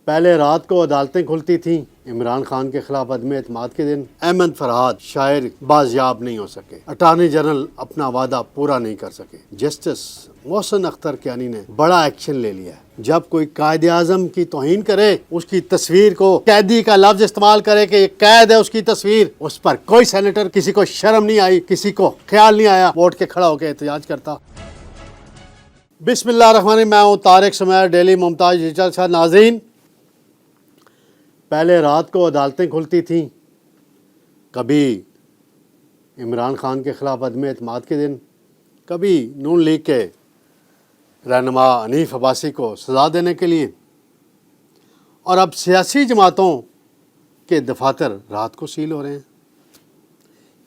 پہلے رات کو عدالتیں کھلتی تھیں عمران خان کے خلاف عدم اعتماد کے دن۔ احمد فرحاد شاعر بازیاب نہیں ہو سکے، اٹارنی جنرل اپنا وعدہ پورا نہیں کر سکے۔ جسٹس محسن اختر کیانی نے بڑا ایکشن لے لیا ہے۔ جب کوئی قائد اعظم کی توہین کرے، اس کی تصویر کو قیدی کا لفظ استعمال کرے کہ یہ قید ہے اس کی تصویر، اس پر کوئی سینیٹر، کسی کو شرم نہیں آئی، کسی کو خیال نہیں آیا ووٹ کے کھڑا ہو کے احتجاج کرتا۔ بسم اللہ الرحمن الرحیم، میں ہوں طارق سمیر، ڈیلی ممتاز ڈیجیٹل سے۔ ناظرین، پہلے رات کو عدالتیں کھلتی تھیں، کبھی عمران خان کے خلاف عدم اعتماد کے دن، کبھی نون لیگ کے رہنما حنیف عباسی کو سزا دینے کے لیے، اور اب سیاسی جماعتوں کے دفاتر رات کو سیل ہو رہے ہیں۔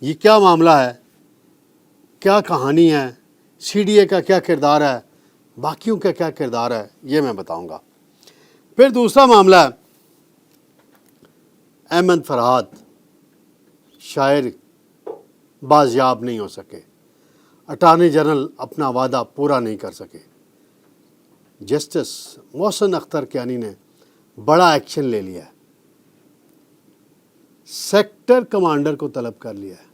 یہ کیا معاملہ ہے؟ کیا کہانی ہے؟ سی ڈی اے کا کیا کردار ہے؟ باقیوں کا کیا کردار ہے؟ یہ میں بتاؤں گا۔ پھر دوسرا معاملہ ہے احمد فرحاد شاعر بازیاب نہیں ہو سکے، اٹارنی جنرل اپنا وعدہ پورا نہیں کر سکے۔ جسٹس محسن اختر کیانی نے بڑا ایکشن لے لیا ہے، سیکٹر کمانڈر کو طلب کر لیا ہے۔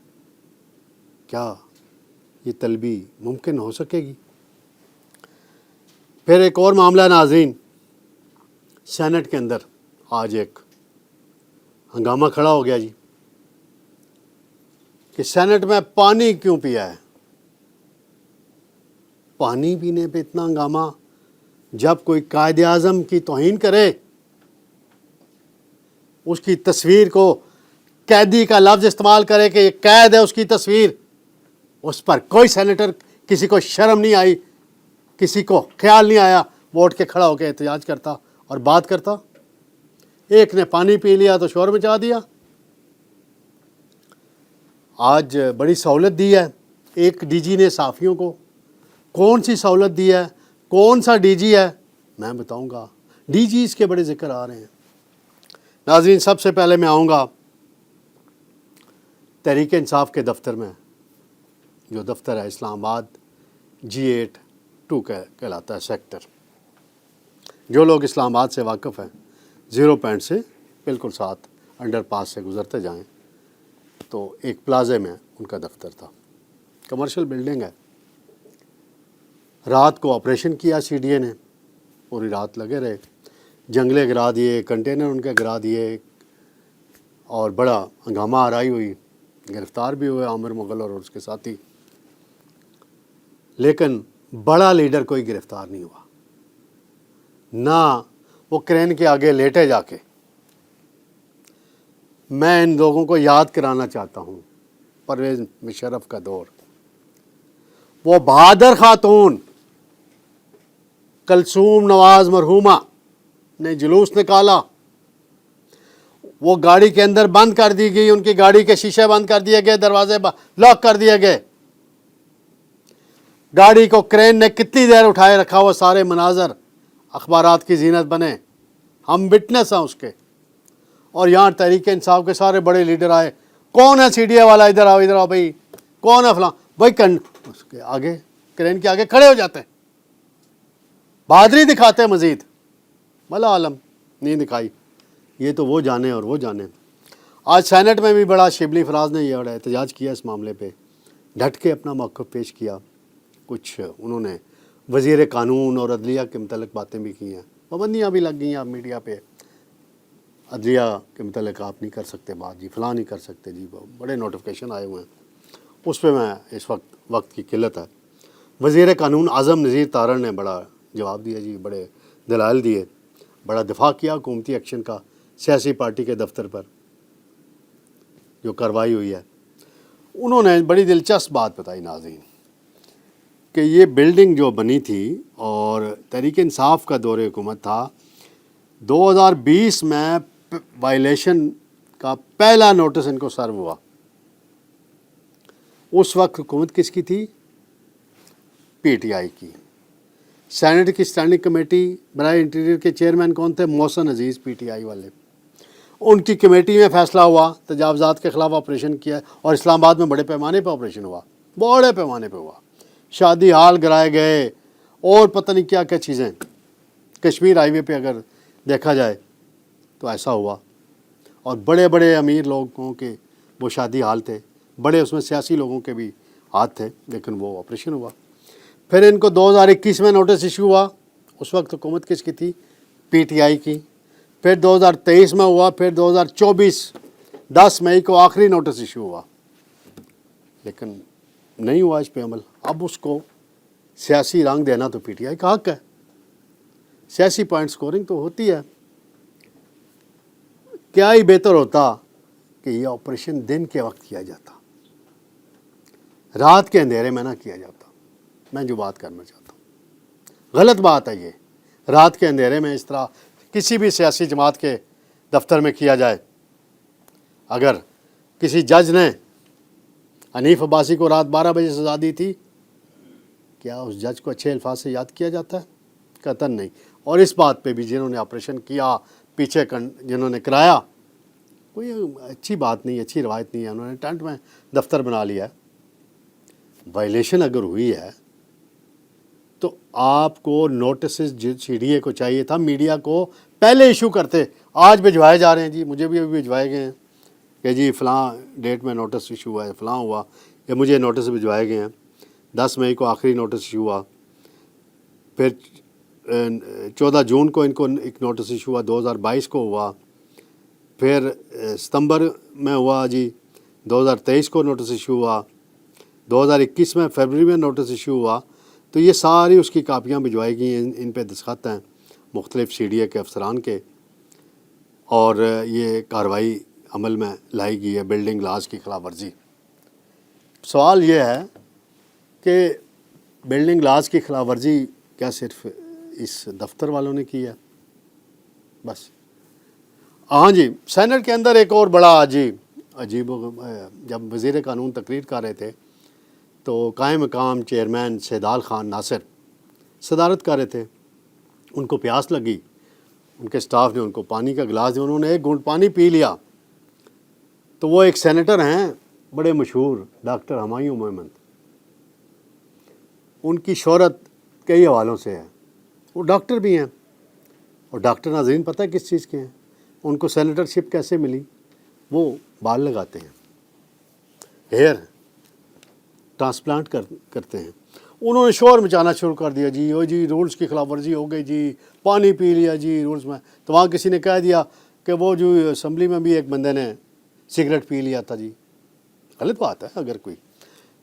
کیا یہ طلبی ممکن ہو سکے گی؟ پھر ایک اور معاملہ ہے ناظرین، سینٹ کے اندر آج ایک ہنگامہ کھڑا ہو گیا جی کہ سینٹ میں پانی کیوں پیا ہے؟ پانی پینے پہ اتنا ہنگامہ؟ جب کوئی قائد اعظم کی توہین کرے، اس کی تصویر کو قیدی کا لفظ استعمال کرے کہ یہ قید ہے اس کی تصویر، اس پر کوئی سینیٹر، کسی کو شرم نہیں آئی، کسی کو خیال نہیں آیا ووٹ کے کھڑا ہو کے احتجاج کرتا اور بات کرتا۔ ایک نے پانی پی لیا تو شور مچا دیا۔ آج بڑی سہولت دی ہے ایک ڈی جی نے صحافیوں کو۔ کون سی سہولت دی ہے؟ کون سا ڈی جی ہے؟ میں بتاؤں گا۔ ڈی جیز کے بڑے ذکر آ رہے ہیں ناظرین۔ سب سے پہلے میں آؤں گا تحریک انصاف کے دفتر میں، جو دفتر ہے اسلام آباد G8-2 کہلاتا ہے سیکٹر۔ جو لوگ اسلام آباد سے واقف ہیں، زیرو پوائنٹ سے بالکل ساتھ انڈر پاس سے گزرتے جائیں تو ایک پلازے میں ان کا دفتر تھا، کمرشل بلڈنگ ہے۔ رات کو آپریشن کیا سی ڈی اے نے، پوری رات لگے رہے، جنگلے گرا دیے، کنٹینر ان کے گرا دیے، اور بڑا ہنگامہ آرائی ہوئی۔ گرفتار بھی ہوئے عامر مغل اور اس کے ساتھی، لیکن بڑا لیڈر کوئی گرفتار نہیں ہوا، نہ وہ کرین کے آگے لیٹے جا کے۔ میں ان لوگوں کو یاد کرانا چاہتا ہوں پرویز مشرف کا دور۔ وہ بہادر خاتون کلثوم نواز مرحومہ نے جلوس نکالا، وہ گاڑی کے اندر بند کر دی گئی، ان کی گاڑی کے شیشے بند کر دیے گئے، دروازے لاک کر دیے گئے۔ گاڑی کو کرین نے کتنی دیر اٹھائے رکھا، وہ سارے مناظر اخبارات کی زینت بنے، ہم وٹنس ہیں اس کے۔ اور یہاں تحریک انصاف کے سارے بڑے لیڈر آئے، کون ہے سی ڈی اے والا؟ ادھر آؤ، ادھر آؤ بھائی، کون ہے فلاں بھائی؟ اس کے آگے، کرین کے آگے کھڑے ہو جاتے ہیں، بہادری دکھاتے ہیں مزید۔ بھلا عالم نہیں دکھائی، یہ تو وہ جانے اور وہ جانے۔ آج سینٹ میں بھی بڑا شبلی فراز نے یہ بڑا احتجاج کیا اس معاملے پہ، ڈٹ کے اپنا موقف پیش کیا۔ کچھ انہوں نے وزیر قانون اور عدلیہ کے متعلق باتیں بھی کی ہیں، پابندیاں بھی لگ گئی ہیں اب میڈیا پہ، عدلیہ کے متعلق آپ نہیں کر سکتے بات جی، فلاں نہیں کر سکتے جی، بڑے نوٹیفیکیشن آئے ہوئے ہیں۔ اس پہ میں اس وقت کی قلت ہے۔ وزیر قانون اعظم نذیر تارڑ نے بڑا جواب دیا جی، بڑے دلائل دیے، بڑا دفاع کیا حکومتی ایکشن کا سیاسی پارٹی کے دفتر پر جو کارروائی ہوئی ہے۔ انہوں نے بڑی دلچسپ بات بتائی ناظرین کہ یہ بلڈنگ جو بنی تھی اور تحریک انصاف کا دور حکومت تھا، 2020 میں وائلیشن کا پہلا نوٹس ان کو سرو ہوا۔ اس وقت حکومت کس کی تھی؟ پی ٹی آئی کی۔ سینٹ کی اسٹینڈنگ کمیٹی برائے انٹیریئر کے چیئرمین کون تھے؟ محسن عزیز، پی ٹی آئی والے۔ ان کی کمیٹی میں فیصلہ ہوا، تجاوزات کے خلاف آپریشن کیا، اور اسلام آباد میں بڑے پیمانے پہ آپریشن ہوا، بڑے پیمانے پہ ہوا، شادی ہال گرائے گئے اور پتہ نہیں کیا کیا چیزیں۔ کشمیر ہائی وے پہ اگر دیکھا جائے تو ایسا ہوا. اور بڑے بڑے امیر لوگوں کے وہ شادی حال تھے, بڑے اس میں سیاسی لوگوں کے بھی ہاتھ تھے, لیکن وہ آپریشن ہوا. پھر ان کو 2021 میں نوٹس ایشو ہوا. اس وقت حکومت کس کی تھی؟ پی ٹی آئی کی. پھر 2023 میں ہوا. پھر 2024 10 مئی کو آخری نوٹس ایشو ہوا, لیکن نہیں ہوا اس پہ عمل. اب اس کو سیاسی رنگ دینا تو پی ٹی آئی کا حق ہے, سیاسی پوائنٹ سکورنگ تو ہوتی ہے. کیا ہی بہتر ہوتا کہ یہ آپریشن دن کے وقت کیا جاتا, رات کے اندھیرے میں نہ کیا جاتا. میں جو بات کرنا چاہتا ہوں, غلط بات ہے یہ, رات کے اندھیرے میں اس طرح کسی بھی سیاسی جماعت کے دفتر میں کیا جائے. اگر کسی جج نے حنیف عباسی کو رات 12 بجے سزا دی تھی, کیا اس جج کو اچھے الفاظ سے یاد کیا جاتا ہے؟ قطعاً نہیں. اور اس بات پہ بھی جنہوں نے آپریشن کیا, پیچھے جنہوں نے کرایا, کوئی اچھی بات نہیں, اچھی روایت نہیں ہے. انہوں نے ٹینٹ میں دفتر بنا لیا ہے. وائلیشن اگر ہوئی ہے تو آپ کو نوٹسز سی ڈی اے کو چاہیے تھا میڈیا کو پہلے ایشو کرتے. آج بھجوائے جا رہے ہیں جی, مجھے بھی ابھی بھجوائے گئے ہیں کہ جی فلاں ڈیٹ میں نوٹس ایشو ہوا ہے, فلاں ہوا, یا مجھے نوٹس بھجوائے گئے ہیں. 10 مئی کو آخری نوٹس ایشو ہوا. پھر 14 جون کو ان کو ایک نوٹس ایشو ہوا, 2022 کو ہوا. پھر ستمبر میں ہوا جی, 2023 کو نوٹس ایشو ہوا. 2021 میں فیبرری میں نوٹس ایشو ہوا. تو یہ ساری اس کی کاپیاں بھجوائی گئی ہیں, ان پہ دستخط ہیں مختلف سی ڈی اے کے افسران کے, اور یہ کارروائی عمل میں لائی گئی ہے بلڈنگ لاز کی خلاف ورزی. سوال یہ ہے کہ بلڈنگ لاز کی خلاف ورزی کیا صرف اس دفتر والوں نے کی ہے؟ بس. ہاں جی, سینٹ کے اندر ایک اور بڑا عجیب جب وزیر قانون تقریر کر رہے تھے تو قائم مقام چیئرمین سیدال خان ناصر صدارت کر رہے تھے. ان کو پیاس لگی, ان کے سٹاف نے ان کو پانی کا گلاس دیا, انہوں نے ایک گھونٹ پانی پی لیا. تو وہ ایک سینیٹر ہیں بڑے مشہور, ڈاکٹر ہمایوں محمد, ان کی شہرت کئی حوالوں سے ہے. وہ ڈاکٹر بھی ہیں, اور ڈاکٹر ناظرین پتہ ہے کس چیز کے ہیں؟ ان کو سینیٹر شپ کیسے ملی؟ وہ بال لگاتے ہیں, ہیئر ٹرانسپلانٹ کرتے ہیں. انہوں نے شور مچانا شروع کر دیا, جی او جی رولز کی خلاف ورزی ہو گئی جی, پانی پی لیا جی رولز میں. تو وہاں کسی نے کہہ دیا کہ وہ جو اسمبلی میں بھی ایک بندے نے سگریٹ پی لیا تھا جی. غلط بات ہے. اگر کوئی,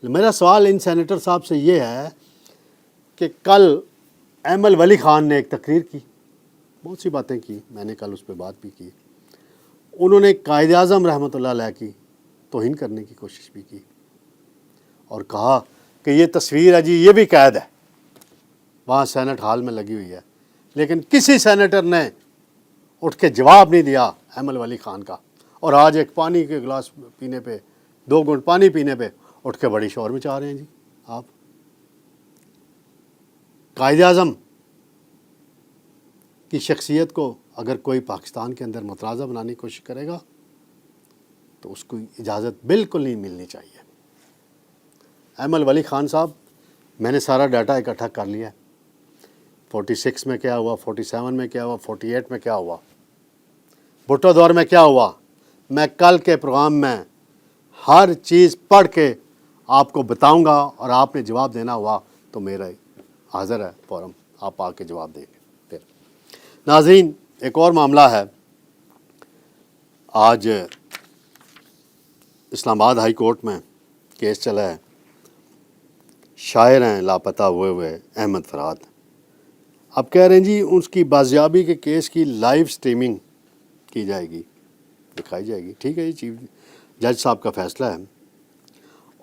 میرا سوال ان سینیٹر صاحب سے یہ ہے کہ کل ایمل ولی خان نے ایک تقریر کی, بہت سی باتیں کی, میں نے کل اس پہ بات بھی کی. انہوں نے قائد اعظم رحمۃ اللہ علیہ کی توہین کرنے کی کوشش بھی کی, اور کہا کہ یہ تصویر ہے جی, یہ بھی قید ہے, وہاں سینٹ ہال میں لگی ہوئی ہے. لیکن کسی سینیٹر نے اٹھ کے جواب نہیں دیا ایمل ولی خان کا. اور آج ایک پانی کے گلاس پینے پہ, 2 گھونٹ پانی پینے پہ اٹھ کے بڑی شور مچا رہے ہیں جی. آپ قائد اعظم کی شخصیت کو اگر کوئی پاکستان کے اندر متنازع بنانے کی کوشش کرے گا تو اس کو اجازت بالکل نہیں ملنی چاہیے. ایمل ولی خان صاحب, میں نے سارا ڈاٹا اکٹھا کر لیا ہے. 46 میں کیا ہوا, 47 میں کیا ہوا, 48 میں کیا ہوا, بھٹو دور میں کیا ہوا. میں کل کے پروگرام میں ہر چیز پڑھ کے آپ کو بتاؤں گا, اور آپ نے جواب دینا ہوا تو میرا حاضر ہے فورم, آپ آ کے جواب دیں گے. پھر ناظرین, ایک اور معاملہ ہے. آج اسلام آباد ہائی کورٹ میں کیس چلا ہے, شاعر ہیں لاپتہ ہوئے احمد فرحات. اب کہہ رہے ہیں جی اس کی بازیابی کے کیس کی لائیو سٹریمنگ کی جائے گی, دکھائی جائے گی. ٹھیک ہے جی, چیف جج صاحب کا فیصلہ ہے.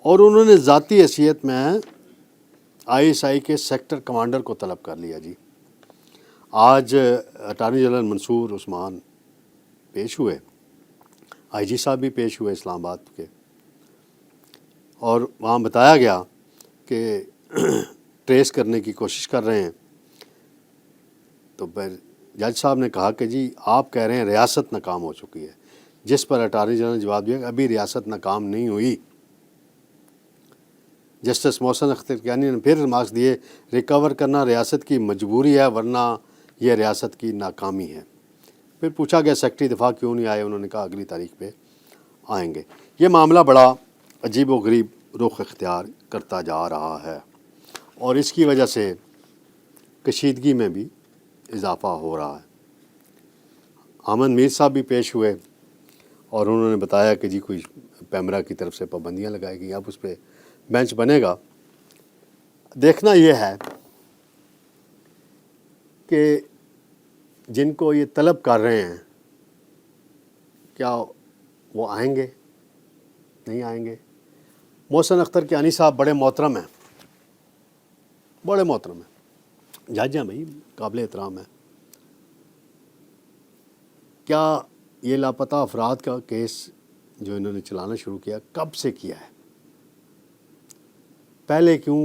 اور انہوں نے ذاتی حیثیت میں ISI کے سیکٹر کمانڈر کو طلب کر لیا جی. آج اٹارنی جنرل منصور عثمان پیش ہوئے, IG صاحب بھی پیش ہوئے اسلام آباد کے, اور وہاں بتایا گیا کہ ٹریس کرنے کی کوشش کر رہے ہیں. تو پھر جج صاحب نے کہا کہ جی آپ کہہ رہے ہیں ریاست ناکام ہو چکی ہے, جس پر اٹارنی جنرل نے جواب دیا کہ ابھی ریاست ناکام نہیں ہوئی. جسٹس محسن اخترکیانی نے پھر ریمارکس دیے, ریکور کرنا ریاست کی مجبوری ہے ورنہ یہ ریاست کی ناکامی ہے. پھر پوچھا گیا سیکرٹری دفاع کیوں نہیں آئے، انہوں نے کہا اگلی تاریخ پہ آئیں گے۔ یہ معاملہ بڑا عجیب و غریب رخ اختیار کرتا جا رہا ہے، اور اس کی وجہ سے کشیدگی میں بھی اضافہ ہو رہا ہے۔ احمد میر صاحب بھی پیش ہوئے اور انہوں نے بتایا کہ جی کوئی پیمرا کی طرف سے پابندیاں لگائی گئی، اب اس پہ بینچ بنے گا۔ دیکھنا یہ ہے کہ جن کو یہ طلب کر رہے ہیں کیا وہ آئیں گے، نہیں آئیں گے۔ محسن اختر کیانی صاحب بڑے محترم ہیں، بڑے محترم ہیں، جج ہیں بھائی، قابل احترام ہیں۔ کیا یہ لاپتہ افراد کا کیس جو انہوں نے چلانا شروع کیا کب سے کیا ہے، پہلے کیوں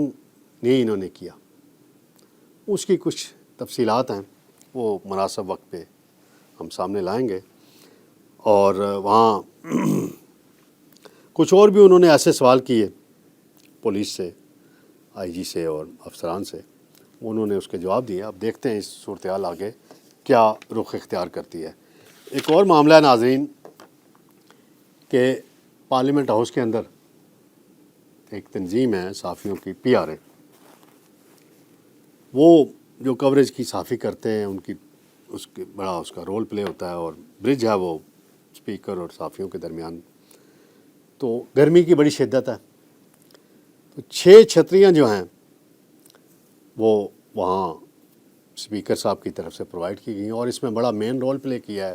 نہیں انہوں نے کیا، اس کی کچھ تفصیلات ہیں، وہ مناسب وقت پہ ہم سامنے لائیں گے۔ اور وہاں کچھ اور بھی انہوں نے ایسے سوال کیے پولیس سے، آئی جی سے اور افسران سے، انہوں نے اس کے جواب دیے۔ اب دیکھتے ہیں اس صورتحال آگے کیا رخ اختیار کرتی ہے۔ ایک اور معاملہ ہے ناظرین کہ پارلیمنٹ ہاؤس کے اندر ایک تنظیم ہے صحافیوں کی، پی آر اے، وہ جو کوریج کی صحافی کرتے ہیں ان کی اس کا رول پلے ہوتا ہے، اور برج ہے وہ اسپیکر اور صحافیوں کے درمیان۔ تو گرمی کی بڑی شدت ہے، تو 6 چھتریاں جو ہیں وہ وہاں اسپیکر صاحب کی طرف سے پرووائڈ کی گئی ہیں، اور اس میں بڑا مین رول پلے کیا ہے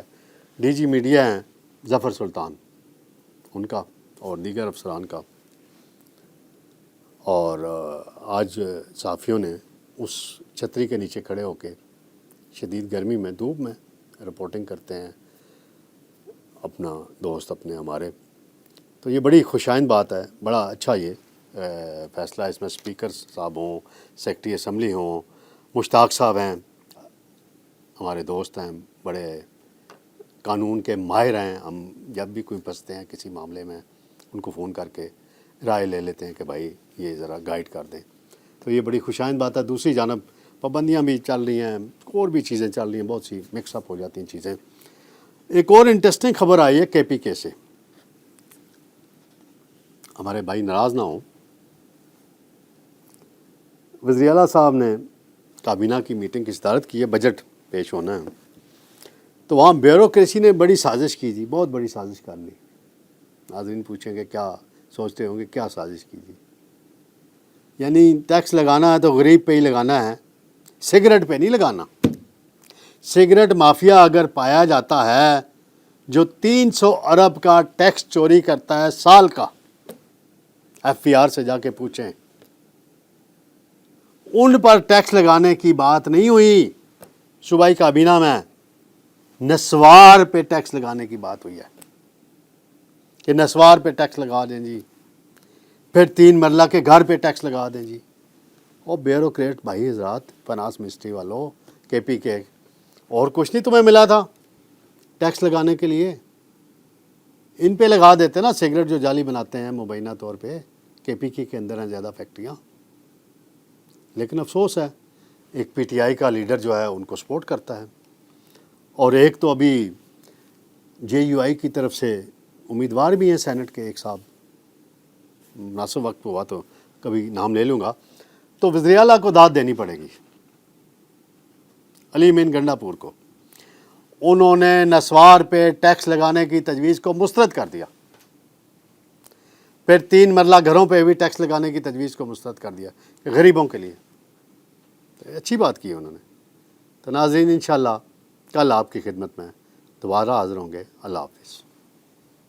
ڈی جی میڈیا ہیں ظفر سلطان، ان کا اور دیگر افسران کا۔ اور آج صحافیوں نے اس چھتری کے نیچے کھڑے ہو کے شدید گرمی میں، دھوپ میں رپورٹنگ کرتے ہیں، اپنا دوست اپنے ہمارے۔ تو یہ بڑی خوشائند بات ہے، بڑا اچھا یہ فیصلہ ہے۔ اس میں اسپیکر صاحب ہوں، سیکرٹری اسمبلی ہوں، مشتاق صاحب ہیں، ہمارے دوست ہیں، بڑے قانون کے ماہر ہیں، ہم جب بھی کوئی پھنستے ہیں کسی معاملے میں ان کو فون کر کے رائے لے لیتے ہیں کہ بھائی یہ ذرا گائیڈ کر دیں۔ تو یہ بڑی خوشائند بات ہے۔ دوسری جانب پابندیاں بھی چل رہی ہیں، اور بھی چیزیں چل رہی ہیں، بہت سی مکس اپ ہو جاتی ہیں چیزیں۔ ایک اور انٹرسٹنگ خبر آئی ہے کے پی کے سے، ہمارے بھائی ناراض نہ ہوں۔ وزیر اعلیٰ صاحب نے کابینہ کی میٹنگ کی صدارت کی ہے، بجٹ پیش ہونا ہے، تو وہاں بیوروکریسی نے بڑی سازش کی جی، بہت بڑی سازش کر لی۔ ناظرین پوچھیں گے کیا سوچتے ہوں گے کیا سازش کی جی؟ یعنی ٹیکس لگانا ہے تو غریب پہ ہی لگانا ہے، سگریٹ پہ نہیں لگانا۔ سگریٹ مافیا اگر پایا جاتا ہے جو 300 ارب کا ٹیکس چوری کرتا ہے سال کا، ایف بی آر سے جا کے پوچھیں، ان پر ٹیکس لگانے کی بات نہیں ہوئی صوبائی کابینہ میں، نسوار پہ ٹیکس لگانے کی بات ہوئی ہے کہ نسوار پہ ٹیکس لگا دیں جی، پھر 3 مرلہ کے گھر پہ ٹیکس لگا دیں جی۔ اور بیوروکریٹ بھائی حضرات، فنانس منسٹری والوں، کے پی کے، اور کچھ نہیں تمہیں ملا تھا ٹیکس لگانے کے لیے؟ ان پہ لگا دیتے نا، سگریٹ جو جعلی بناتے ہیں مبینہ طور پہ، کے پی کے اندر ہیں زیادہ فیکٹریاں۔ لیکن افسوس ہے ایک پی ٹی آئی کا لیڈر جو ہے ان کو سپورٹ کرتا ہے، اور ایک تو ابھی جے یو آئی کی طرف سے امیدوار بھی ہیں سینٹ کے ایک صاحب، مناسب وقت ہوا تو کبھی نام لے لوں گا۔ تو وزیر اعلیٰ کو داد دینی پڑے گی، علی امین گنڈا پور کو۔ انہوں نے نسوار پہ ٹیکس لگانے کی تجویز کو مسترد کر دیا، پھر 3 مرلہ گھروں پہ بھی ٹیکس لگانے کی تجویز کو مسترد کر دیا غریبوں کے لیے۔ اچھی بات کی انہوں نے۔ تو ناظرین انشاءاللہ کل آپ کی خدمت میں دوبارہ حاضر ہوں گے۔ اللہ حافظ۔